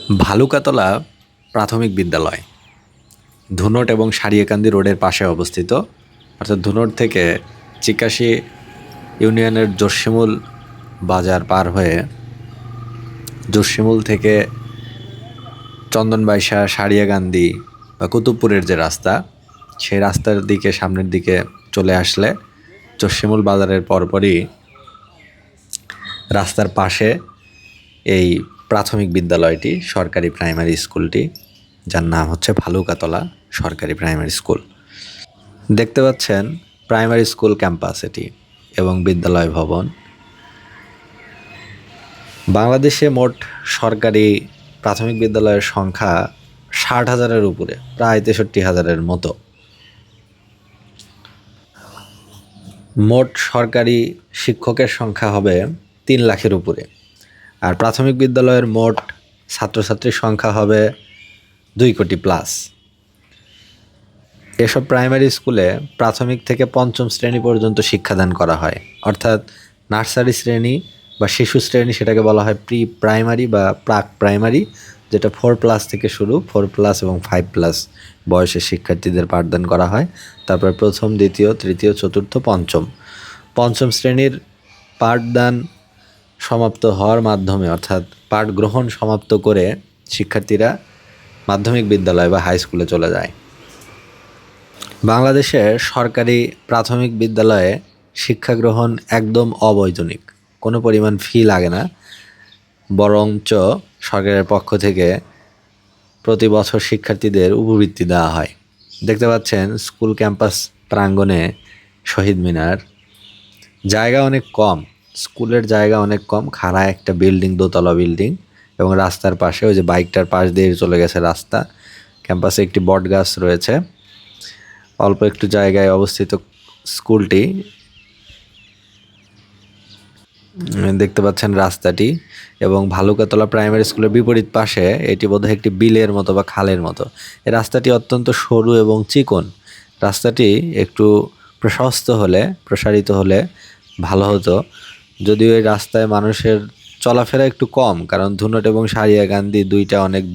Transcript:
ভালুকাতলা প্রাথমিক বিদ্যালয় ধুনট এবং সারিয়াকান্দি রোডের পাশে অবস্থিত। অর্থাৎ ধুনট থেকে চিকাশি ইউনিয়নের জসিমুল বাজার পার হয়ে জসিমুল থেকে চন্দনবাইশা, সারিয়াকান্দি বা কুতুবপুরের যে রাস্তা, সেই রাস্তার দিকে সামনের দিকে চলে আসলে জসিমুল বাজারের পরপরই রাস্তার পাশে এই প্রাথমিক বিদ্যালয়টি, সরকারি প্রাইমারি স্কুলটি, যার নাম হচ্ছে ভালুকাতলা সরকারি প্রাইমারি স্কুল। দেখতে পাচ্ছেন প্রাইমারি স্কুল ক্যাম্পাস এটি এবং বিদ্যালয় ভবন। বাংলাদেশে মোট সরকারি প্রাথমিক বিদ্যালয়ের সংখ্যা 60,000-এর উপরে, প্রায় 63,000-এর মতো। মোট সরকারি শিক্ষকের সংখ্যা হবে 3 লাখের উপরে, আর প্রাথমিক বিদ্যালয়ের মোট ছাত্রছাত্রীর সংখ্যা হবে 2 কোটি প্লাস। এসব প্রাইমারি স্কুলে প্রাথমিক থেকে পঞ্চম শ্রেণী পর্যন্ত শিক্ষাদান করা হয়, অর্থাৎ নার্সারি শ্রেণী বা শিশু শ্রেণী সেটাকে বলা হয় প্রি প্রাইমারি বা প্রাক প্রাইমারি, যেটা 4+ থেকে শুরু, 4+ এবং 5+ বয়সের শিক্ষার্থীদের পাঠদান করা হয়। তারপর প্রথম, দ্বিতীয়, তৃতীয়, চতুর্থ, পঞ্চম শ্রেণীর পাঠদান সমাপ্ত হওয়ার মাধ্যমে, অর্থাৎ পাঠ গ্রহণ সমাপ্ত করে শিক্ষার্থীরা মাধ্যমিক বিদ্যালয় বা হাই স্কুলে চলে যায়। বাংলাদেশে সরকারি প্রাথমিক বিদ্যালয়ে শিক্ষা গ্রহণ একদম অবৈতনিক, কোনো পরিমাণ ফি লাগে না, বরঞ্চ সরকারের পক্ষ থেকে প্রতি বছর শিক্ষার্থীদের উপবৃত্তি দেওয়া হয়। দেখতে পাচ্ছেন স্কুল ক্যাম্পাস প্রাঙ্গণে শহীদ মিনার। জায়গা অনেক কম, স্কুলের জায়গা অনেক কম, খাড়া একটা বিল্ডিং, দোতলা বিল্ডিং, এবং রাস্তার পাশে ওই যে বাইকটার পাশ দিয়ে চলে গেছে রাস্তা। ক্যাম্পাসে একটি বট গাছ রয়েছে। অল্প একটু জায়গায় অবস্থিত স্কুলটি। দেখতে পাচ্ছেন রাস্তাটি, এবং ভালুকাতলা প্রাইমারি স্কুলের বিপরীত পাশে এটি বোধহয় একটি বিলের মতো বা খালের মতো। এই রাস্তাটি অত্যন্ত সরু এবং চিকন। রাস্তাটি একটু প্রসারিত হলে ভালো হতো। যদিও এই রাস্তায় মানুষের চলাফেরা একটু কম, কারণ ধুনট এবং সারিয়াকান্দি দুইটা অনেক দূর।